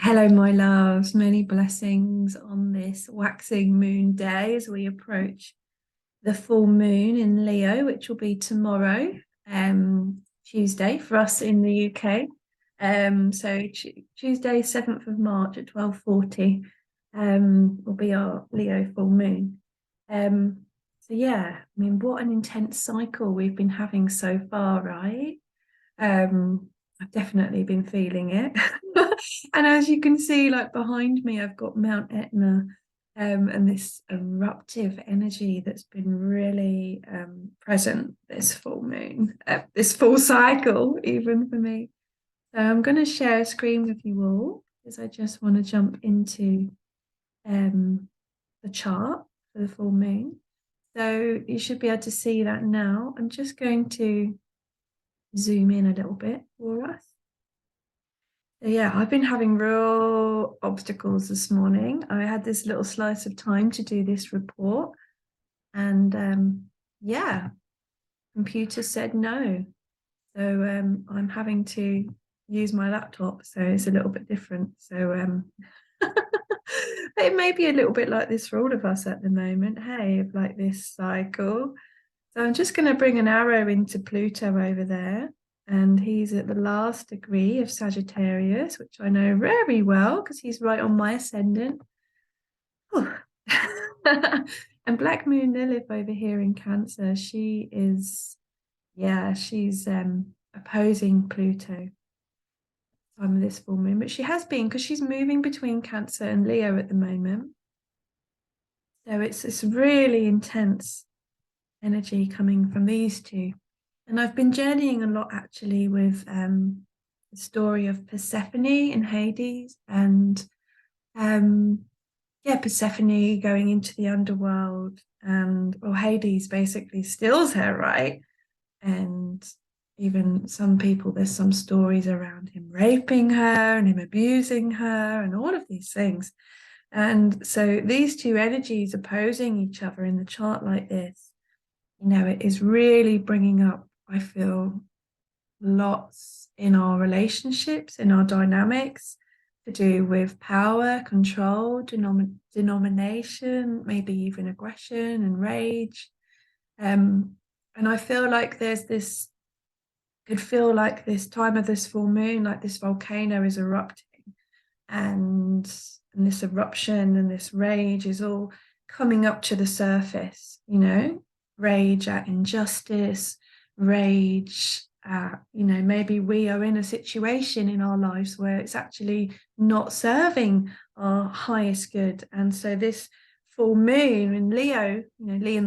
Hello, my loves. Many blessings on this waxing moon day as we approach the full moon in Leo, which will be tomorrow, Tuesday for us in the UK. Tuesday, 7th of March at 12:40, will be our Leo full moon. I mean, what an intense cycle we've been having so far, right? I've definitely been feeling it. And as you can see, like behind me, I've got Mount Etna, and this eruptive energy that's been really present this full moon, this full cycle, even for me. So I'm going to share a screen with you all because I just want to jump into um, the chart for the full moon. So you should be able to see that now. I'm just going to zoom in a little bit for us. So yeah, I've been having real obstacles this morning. I had this little slice of time to do this report, and yeah, computer said no. So I'm having to use my laptop, so it's a little bit different. So it may be a little bit like this for all of us at the moment. Hey, of like this cycle. So I'm just going to bring an arrow into Pluto over there. And he's at the last degree of Sagittarius, which I know very well because he's right on my ascendant. And Black Moon Lilith over here in Cancer, she's opposing Pluto time of this full moon, but she has been because she's moving between Cancer and Leo at the moment. So it's this really intense energy coming from these two. And I've been journeying a lot actually with the story of Persephone in Hades, and Persephone going into the underworld, and Hades basically steals her, right? And even some people, there's some stories around him raping her and him abusing her and all of these things. And so these two energies opposing each other in the chart like this, it is really bringing up, I feel, lots in our relationships, in our dynamics, to do with power, control, denomination, maybe even aggression and rage. And I feel like could feel like this time of this full moon, like this volcano is erupting, and this eruption and this rage is all coming up to the surface, rage at injustice, rage at, maybe we are in a situation in our lives where it's actually not serving our highest good. And so this full moon in Leo, Leo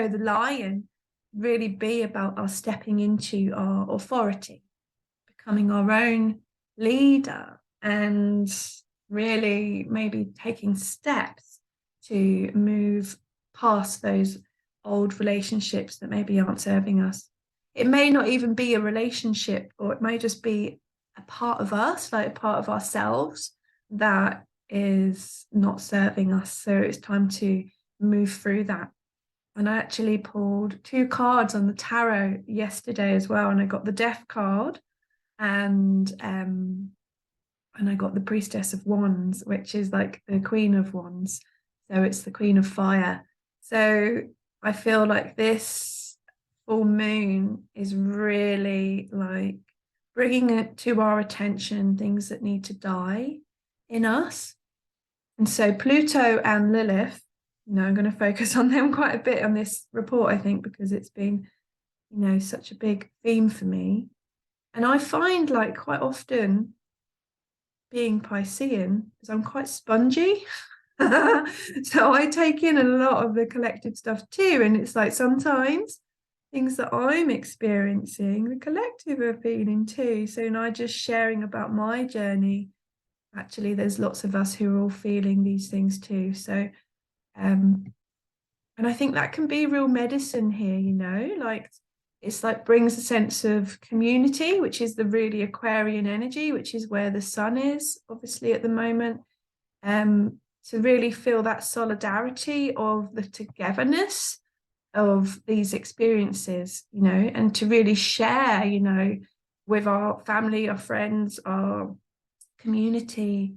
the lion, really be about us stepping into our authority, becoming our own leader, and really maybe taking steps to move past those old relationships that maybe aren't serving us. It may not even be a relationship, or it may just be a part of us, like a part of ourselves that is not serving us. So it's time to move through that. And I actually pulled two cards on the tarot yesterday as well, and I got the Death card, and I got the Priestess of Wands, which is like the Queen of Wands. So it's the Queen of Fire. So I feel like this full moon is really like bringing it to our attention, things that need to die in us. And so Pluto and Lilith, I'm going to focus on them quite a bit on this report, I think, because it's been, such a big theme for me. And I find like quite often being Piscean, because I'm quite spongy. So I take in a lot of the collective stuff too. And it's like sometimes things that I'm experiencing, the collective are feeling too. So I just sharing about my journey. Actually, there's lots of us who are all feeling these things too. So and I think that can be real medicine here, like it's like brings a sense of community, which is the really Aquarian energy, which is where the sun is obviously at the moment. To really feel that solidarity of the togetherness of these experiences, and to really share, with our family, our friends, our community,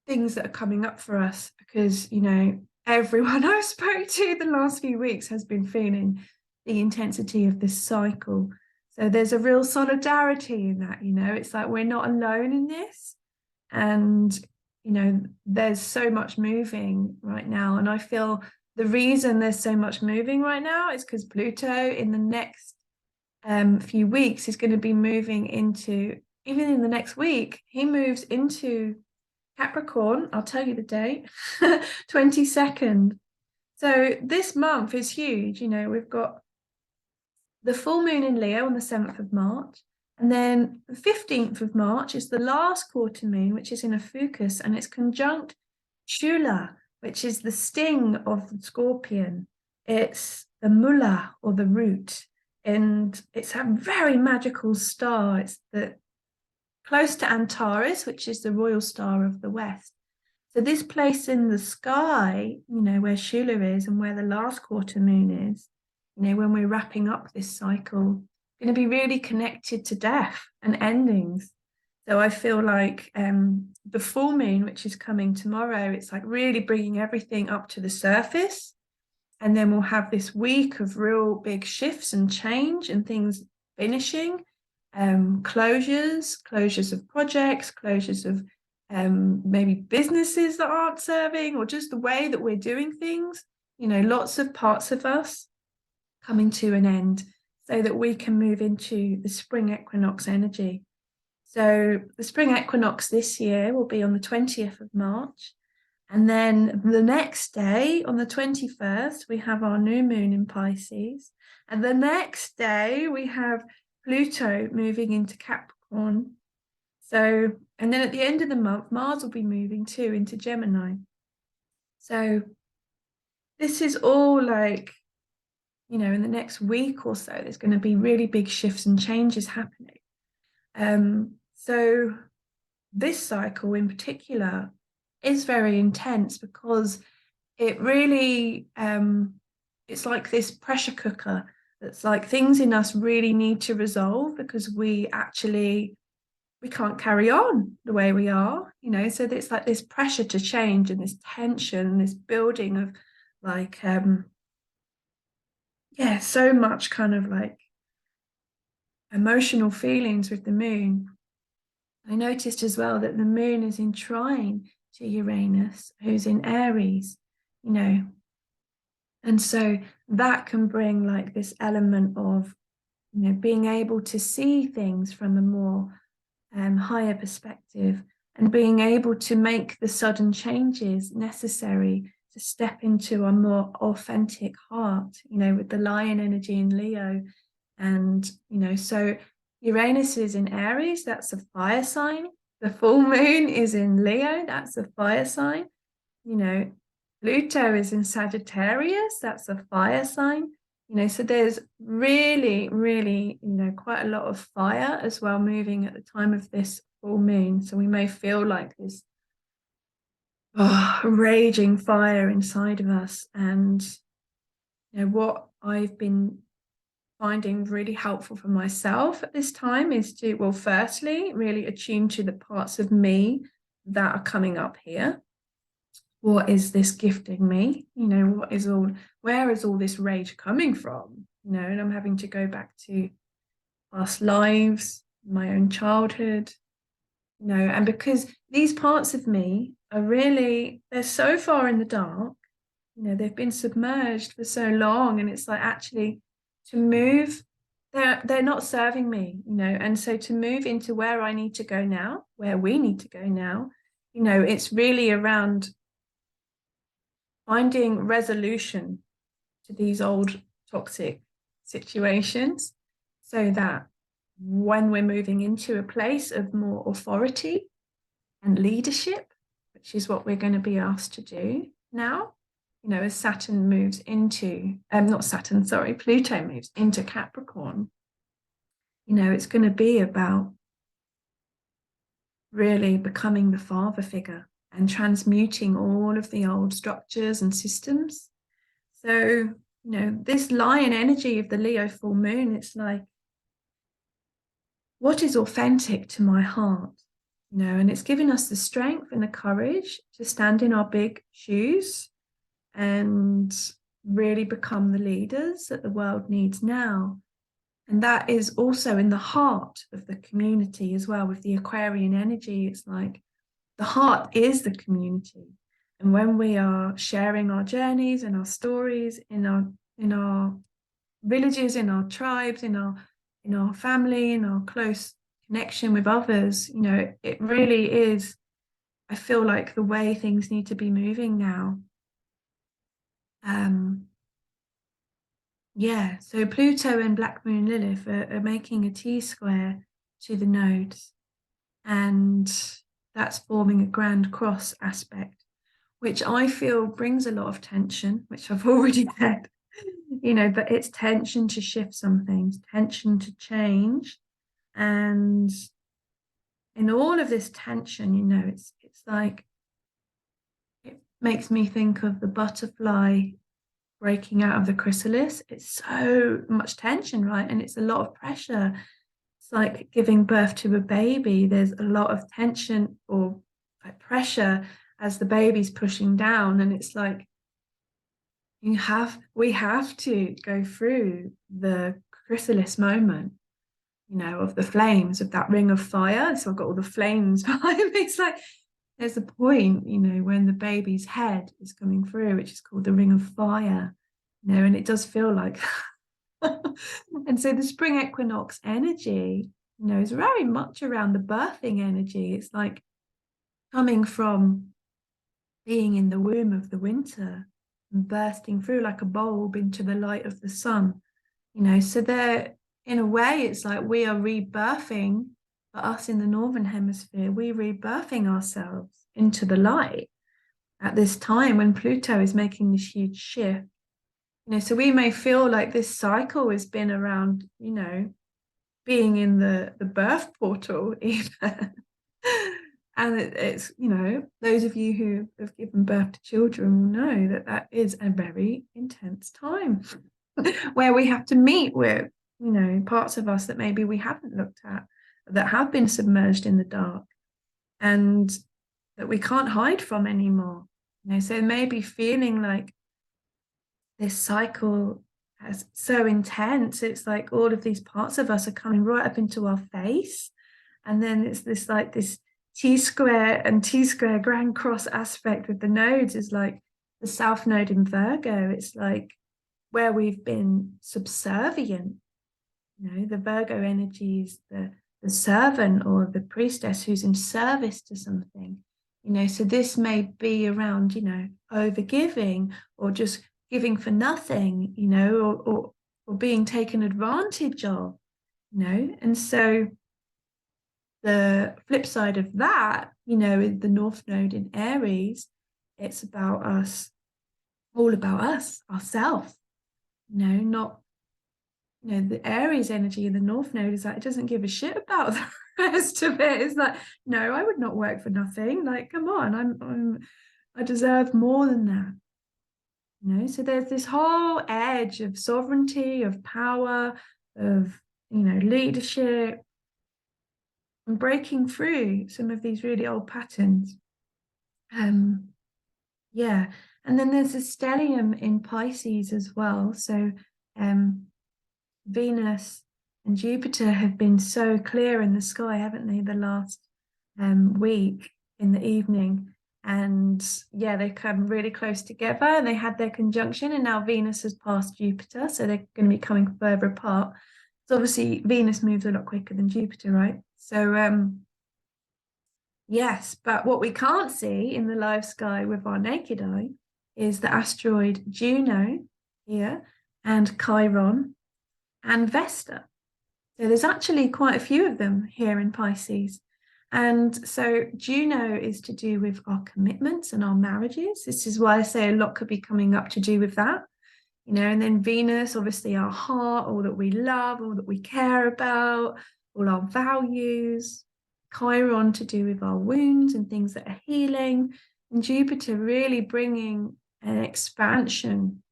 things that are coming up for us, because, you know, everyone I've spoke to the last few weeks has been feeling the intensity of this cycle. So there's a real solidarity in that, you know, it's like we're not alone in this. And, you know, there's so much moving right now. And I feel the reason there's so much moving right now is because Pluto in the next few weeks is going to be moving into, even in the next week, he moves into Capricorn. I'll tell you the date, 22nd. So this month is huge. You know, we've got the full moon in Leo on the 7th of March. And then the 15th of March is the last quarter moon, which is in Ophiuchus, and it's conjunct Shula, which is the sting of the scorpion. It's the mula, or the root. And it's a very magical star. It's close to Antares, which is the royal star of the West. So this place in the sky, you know, where Shula is and where the last quarter moon is, you know, when we're wrapping up this cycle, going to be really connected to death and endings. So I feel like the full moon, which is coming tomorrow, it's like really bringing everything up to the surface. And then we'll have this week of real big shifts and change and things finishing, closures of projects, closures of maybe businesses that aren't serving, or just the way that we're doing things. You know, lots of parts of us coming to an end so that we can move into the spring equinox energy. So the spring equinox this year will be on the 20th of March. And then the next day, on the 21st, we have our new moon in Pisces. And the next day, we have Pluto moving into Capricorn. So, and then at the end of the month, Mars will be moving too into Gemini. So this is all like, you know, in the next week or so, there's going to be really big shifts and changes happening. So this cycle in particular is very intense because it really, it's like this pressure cooker. It's like things in us really need to resolve because we can't carry on the way we are, you know. So it's like this pressure to change and this tension, this building of like, so much kind of like emotional feelings with the moon. I noticed as well that the moon is in trine to Uranus, who's in Aries, you know. And so that can bring like this element of, you know, being able to see things from a more higher perspective and being able to make the sudden changes necessary to step into a more authentic heart, you know, with the lion energy in Leo. And, you know, so Uranus is in Aries, that's a fire sign. The full moon is in Leo, that's a fire sign. You know, Pluto is in Sagittarius, that's a fire sign. You know, so there's really, really, you know, quite a lot of fire as well moving at the time of this full moon. So we may feel like this raging fire inside of us. And, you know, what I've been finding really helpful for myself at this time is to, well, firstly, really attune to the parts of me that are coming up here. What is this gifting me? You know, where is all this rage coming from? You know, and I'm having to go back to past lives, my own childhood, you know, and because these parts of me are really, they're so far in the dark, you know, they've been submerged for so long, and it's like actually to move, they're not serving me, you know, and so to move into where I need to go now, where we need to go now, you know, it's really around finding resolution to these old toxic situations so that when we're moving into a place of more authority and leadership, which is what we're going to be asked to do now, you know, as Saturn moves into, Pluto moves into Capricorn, you know, it's going to be about really becoming the father figure and transmuting all of the old structures and systems. So, you know, this lion energy of the Leo full moon, it's like, what is authentic to my heart? and it's giving us the strength and the courage to stand in our big shoes and really become the leaders that the world needs now. And that is also in the heart of the community as well, with the Aquarian energy. It's like the heart is the community. And when we are sharing our journeys and our stories in our villages, in our tribes, in our family, in our close connection with others, it really is, I feel like, the way things need to be moving now. Yeah, so Pluto and Black Moon Lilith are making a T-square to the nodes, and that's forming a Grand Cross aspect, which I feel brings a lot of tension, which I've already said, but it's tension to shift some things, tension to change. And in all of this tension, it's like, it makes me think of the butterfly breaking out of the chrysalis. It's so much tension, right? And it's a lot of pressure. It's like giving birth to a baby. There's a lot of tension or like pressure as the baby's pushing down. And it's like, we have to go through the chrysalis moment, of the flames, of that ring of fire. So I've got all the flames behind me. It's like, there's a point, when the baby's head is coming through, which is called the ring of fire, and it does feel like and so the spring equinox energy, is very much around the birthing energy. It's like coming from being in the womb of the winter and bursting through like a bulb into the light of the sun, so there, in a way, it's like we are rebirthing. For us in the northern hemisphere, we're rebirthing ourselves into the light at this time when Pluto is making this huge shift. So we may feel like this cycle has been around, being in the birth portal even. And it's, those of you who have given birth to children will know that that is a very intense time where we have to meet with, parts of us that maybe we haven't looked at, that have been submerged in the dark and that we can't hide from anymore. So maybe feeling like this cycle is so intense. It's like all of these parts of us are coming right up into our face. And then it's this T-square and T-square Grand Cross aspect with the nodes is like the South Node in Virgo. It's like where we've been subservient. The Virgo energy is the servant or the priestess who's in service to something. So this may be around, overgiving or just giving for nothing, or being taken advantage of, and so the flip side of that, is the North Node in Aries. It's about us, all about us, ourselves, not, the Aries energy in the North Node is like, it doesn't give a shit about the rest of it. It's like, no, I would not work for nothing. Like, come on, I deserve more than that. So there's this whole edge of sovereignty, of power, of, leadership, and breaking through some of these really old patterns. Yeah. And then there's a stellium in Pisces as well. So Venus and Jupiter have been so clear in the sky, haven't they, the last week in the evening. And yeah, they come really close together and they had their conjunction, and now Venus has passed Jupiter, so they're going to be coming further apart. So obviously Venus moves a lot quicker than Jupiter, right? So yes, but what we can't see in the live sky with our naked eye is the asteroid Juno here, and Chiron, and Vesta. So there's actually quite a few of them here in Pisces. And so Juno is to do with our commitments and our marriages. This is why I say a lot could be coming up to do with that. And then Venus, obviously our heart, all that we love, all that we care about, all our values. Chiron to do with our wounds and things that are healing. And Jupiter really bringing an expansion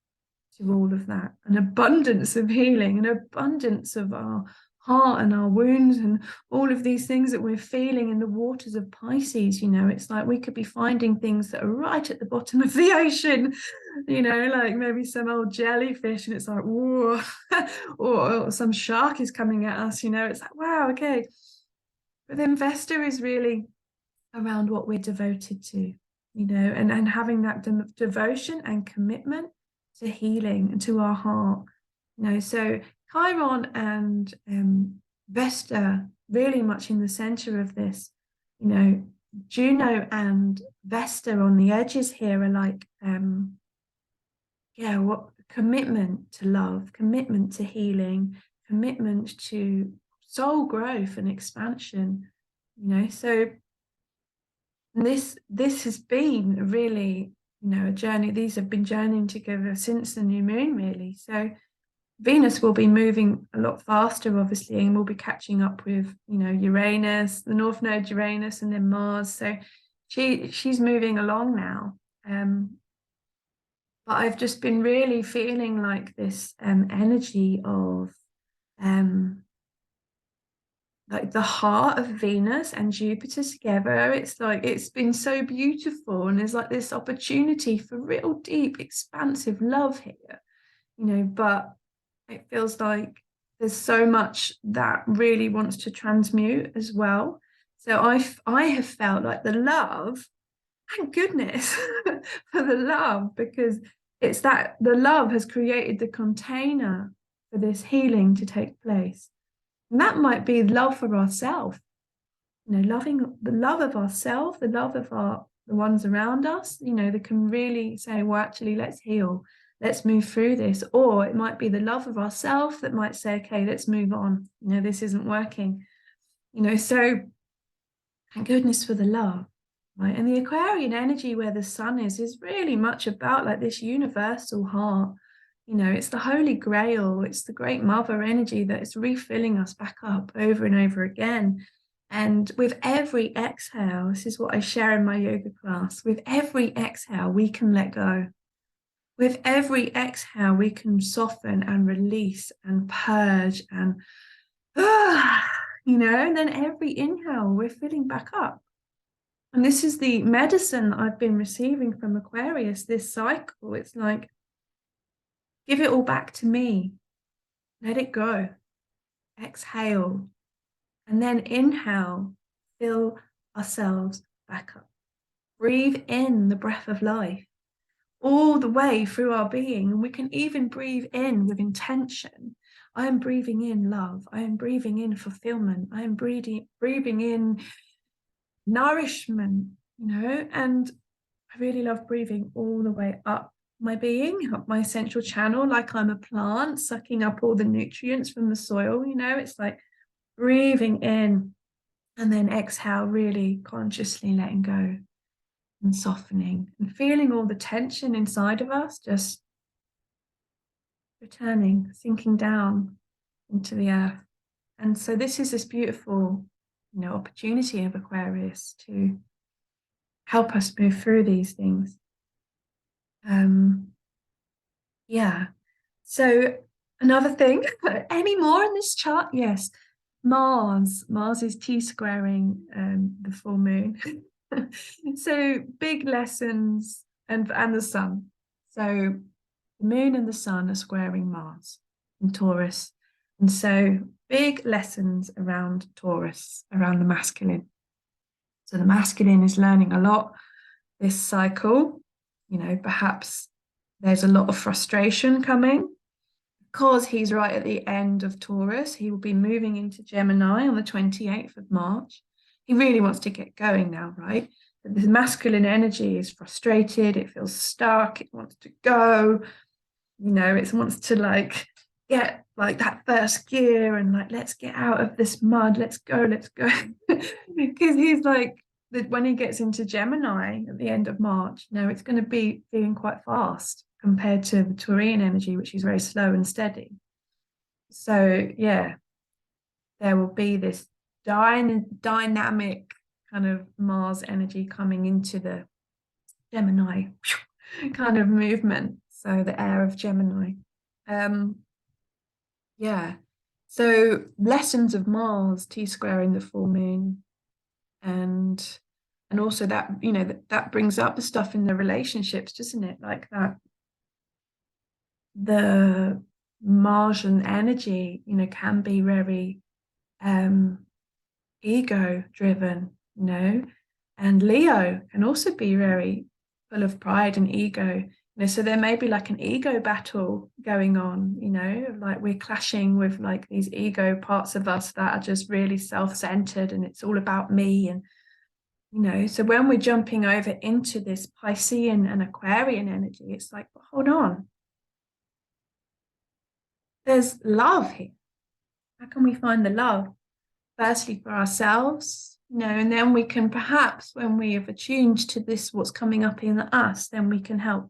to all of that, an abundance of healing, an abundance of our heart and our wounds and all of these things that we're feeling in the waters of Pisces. It's like we could be finding things that are right at the bottom of the ocean, like maybe some old jellyfish, and it's like, whoa, or some shark is coming at us. It's like, wow, okay. But then Vesta is really around what we're devoted to, and having that devotion and commitment to healing and to our heart. So Chiron and Vesta really much in the center of this. Juno and Vesta on the edges here are like, what commitment to love, commitment to healing, commitment to soul growth and expansion. So this has been really, a journey. These have been journeying together since the new moon, really. So Venus will be moving a lot faster, obviously, and we'll be catching up with, Uranus, the North Node Uranus, and then Mars. So she's moving along now. But I've just been really feeling like this energy of like the heart of Venus and Jupiter together. It's like it's been so beautiful, and there's like this opportunity for real deep, expansive love here, but it feels like there's so much that really wants to transmute as well. So I have felt like the love, thank goodness for the love, because it's that the love has created the container for this healing to take place. And that might be love for ourselves, loving the love of ourselves, the love of the ones around us, that can really say, well, actually, let's heal, let's move through this. Or it might be the love of ourselves that might say, okay, let's move on. This isn't working. So thank goodness for the love, right? And the Aquarian energy where the sun is really much about like this universal heart. It's the Holy Grail. It's the Great Mother energy that is refilling us back up over and over again. And with every exhale, this is what I share in my yoga class, with every exhale, we can let go. With every exhale, we can soften and release and purge and, and then every inhale, we're filling back up. And this is the medicine I've been receiving from Aquarius, this cycle. It's like, give it all back to me. Let it go. Exhale. And then inhale. Fill ourselves back up. Breathe in the breath of life all the way through our being. And we can even breathe in with intention. I am breathing in love. I am breathing in fulfillment. I am breathing in nourishment, and I really love breathing all the way up my being, up my essential channel, like I'm a plant sucking up all the nutrients from the soil. It's like breathing in and then exhale, really consciously letting go and softening and feeling all the tension inside of us just returning, sinking down into the earth. And so this is this beautiful, opportunity of Aquarius to help us move through these things. Yeah. So another thing, any more in this chart? Yes. Mars is T-squaring the full moon. So big lessons and the sun. So the moon and the sun are squaring Mars in Taurus. And so big lessons around Taurus, around the masculine. So the masculine is learning a lot this cycle. Perhaps there's a lot of frustration coming because he's right at the end of Taurus. He will be moving into Gemini on the 28th of March. He really wants to get going now, right? But the masculine energy is frustrated. It feels stuck. It wants to go. It wants to like get like that first gear and like, let's get out of this mud. Let's go. Because he's like, that when he gets into Gemini at the end of March, it's going to be feeling quite fast compared to the Taurian energy, which is very slow and steady. So yeah, there will be this dynamic kind of Mars energy coming into the Gemini kind of movement. So the air of Gemini. Yeah. So lessons of Mars, T-squaring the full moon, and also that, that brings up the stuff in the relationships, doesn't it? Like that, the Martian energy, can be very ego driven, and Leo can also be very full of pride and ego. So there may be like an ego battle going on, like we're clashing with like these ego parts of us that are just really self-centered and it's all about me. And so when we're jumping over into this Piscean and Aquarian energy, it's like, hold on, there's love here. How can we find the love? Firstly, for ourselves, and then we can perhaps, when we have attuned to this, what's coming up in us, then we can help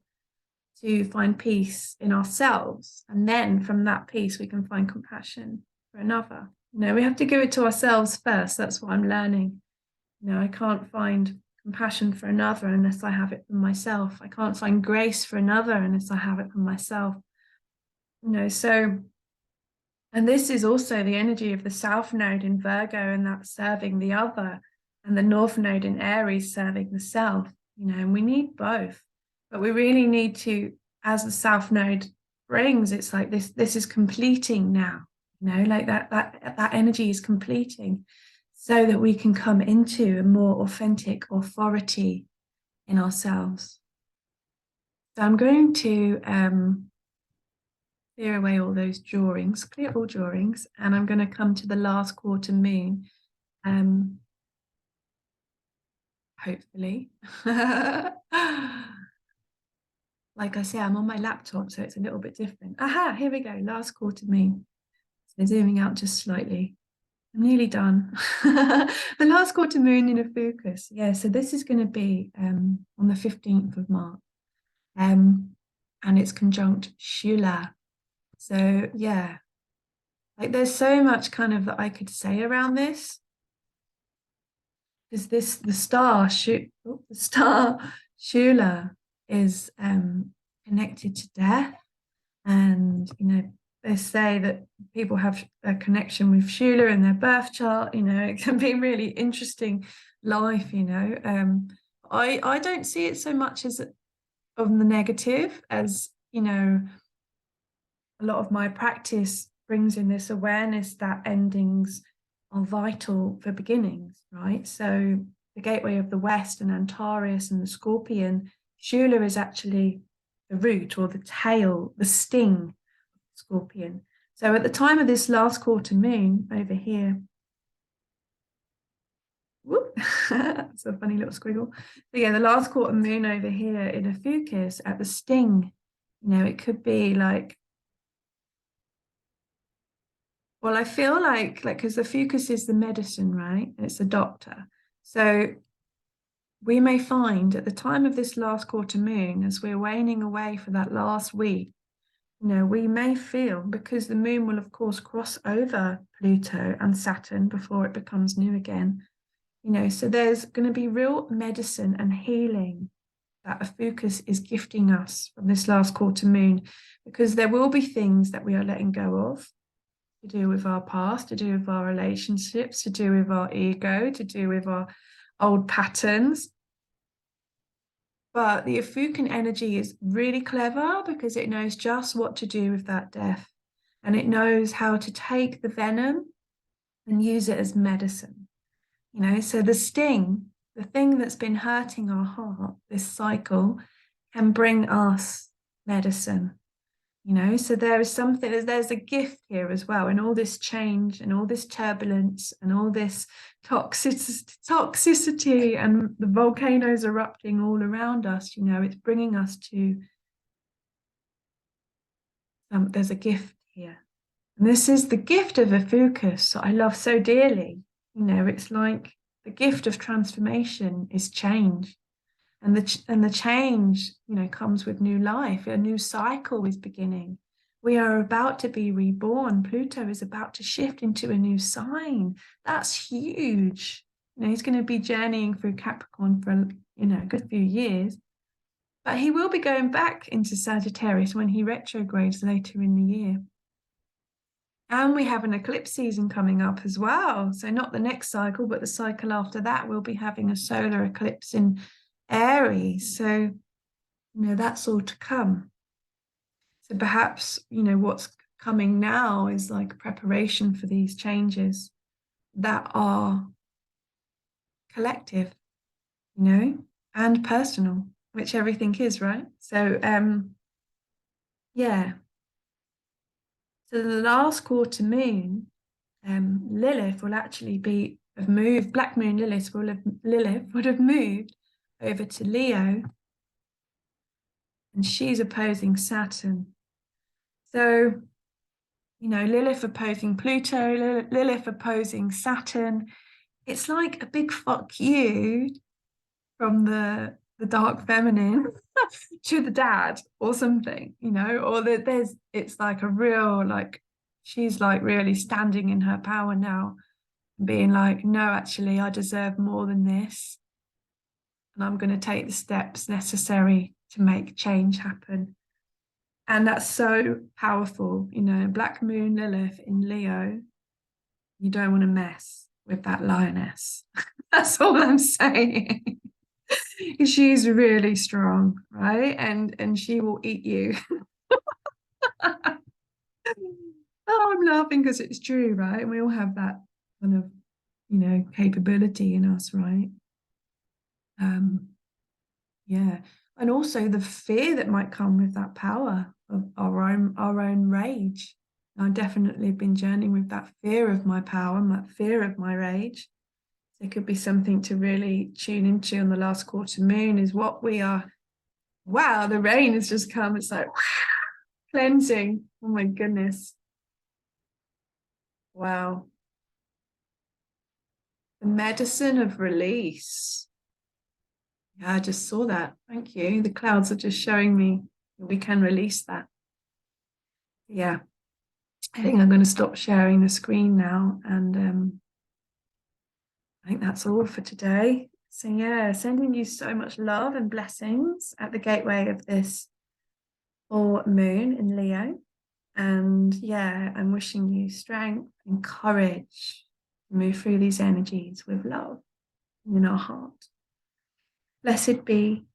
to find peace in ourselves. And then from that peace, we can find compassion for another. We have to give it to ourselves first. That's what I'm learning. I can't find compassion for another unless I have it for myself. I can't find grace for another unless I have it for myself. So, and this is also the energy of the South Node in Virgo, and that's serving the other, and the North Node in Aries serving the Self, and we need both. But we really need to, as the South Node brings, it's like this is completing now, like that energy is completing so that we can come into a more authentic authority in ourselves. So I'm going to clear away all those drawings, clear all drawings, and I'm going to come to the last quarter moon. Hopefully. Like I say, I'm on my laptop, so it's a little bit different. Aha, here we go, last quarter moon. So zooming out just slightly. I'm nearly done. The last quarter moon in Ophiuchus. Yeah, so this is going to be on the 15th of March. And it's conjunct Shula. So yeah, like there's so much kind of that I could say around this. Because the star Shula is connected to death. And they say that people have a connection with Shula in their birth chart. It can be really interesting life. I don't see it so much as of the negative as a lot of my practice brings in this awareness that endings are vital for beginnings, right? So the gateway of the West and Antares and the Scorpion, Shula is actually the root or the tail, the sting of the Scorpion. So at the time of this last quarter moon over here, whoop, that's a funny little squiggle. But yeah, the last quarter moon over here in Ophiuchus at the sting, it could be like, well, I feel like because the Ophiuchus is the medicine, right? It's the doctor. So we may find at the time of this last quarter moon, as we're waning away for that last week, we may feel, because the moon will, of course, cross over Pluto and Saturn before it becomes new again. So there's going to be real medicine and healing that Ophiuchus is gifting us from this last quarter moon, because there will be things that we are letting go of, to do with our past, to do with our relationships, to do with our ego, to do with our old patterns. But the Ophiuchian energy is really clever because it knows just what to do with that death. And it knows how to take the venom and use it as medicine. So the sting, the thing that's been hurting our heart, this cycle, can bring us medicine. So there is something, there's a gift here as well in all this change and all this turbulence and all this toxicity and the volcanoes erupting all around us. It's bringing us to there's a gift here, and this is the gift of Ophiuchus that I love so dearly. It's like the gift of transformation is change. And the change, comes with new life. A new cycle is beginning. We are about to be reborn. Pluto is about to shift into a new sign. That's huge. He's going to be journeying through Capricorn for a good few years. But he will be going back into Sagittarius when he retrogrades later in the year. And we have an eclipse season coming up as well. So not the next cycle, but the cycle after that, we'll be having a solar eclipse in Aries. So, that's all to come. So perhaps, what's coming now is like preparation for these changes that are collective, and personal, which everything is, right? So, yeah. So the last quarter moon, Lilith will actually have moved. Black Moon Lilith would have moved over to Leo, and she's opposing Saturn. So, Lilith opposing Pluto, Lilith opposing Saturn. It's like a big fuck you from the dark feminine to the dad or something, or it's like a real, like, she's like really standing in her power now, being like, no, actually, I deserve more than this. And I'm going to take the steps necessary to make change happen. And that's so powerful. Black Moon Lilith in Leo, you don't want to mess with that lioness. That's all I'm saying. She's really strong, right? And she will eat you. Oh, I'm laughing because it's true, right? And we all have that kind of, capability in us, right? Yeah. And also the fear that might come with that power of our own rage. I've definitely been journeying with that fear of my power and that fear of my rage. So it could be something to really tune into on the last quarter moon is what we are. Wow, the rain has just come. It's like cleansing. Oh my goodness. Wow. The medicine of release. Yeah, I just saw that. Thank you. The clouds are just showing me that we can release that. Yeah. I think I'm going to stop sharing the screen now. And I think that's all for today. So, yeah, sending you so much love and blessings at the gateway of this full moon in Leo. And yeah, I'm wishing you strength and courage to move through these energies with love in our heart. Blessed be.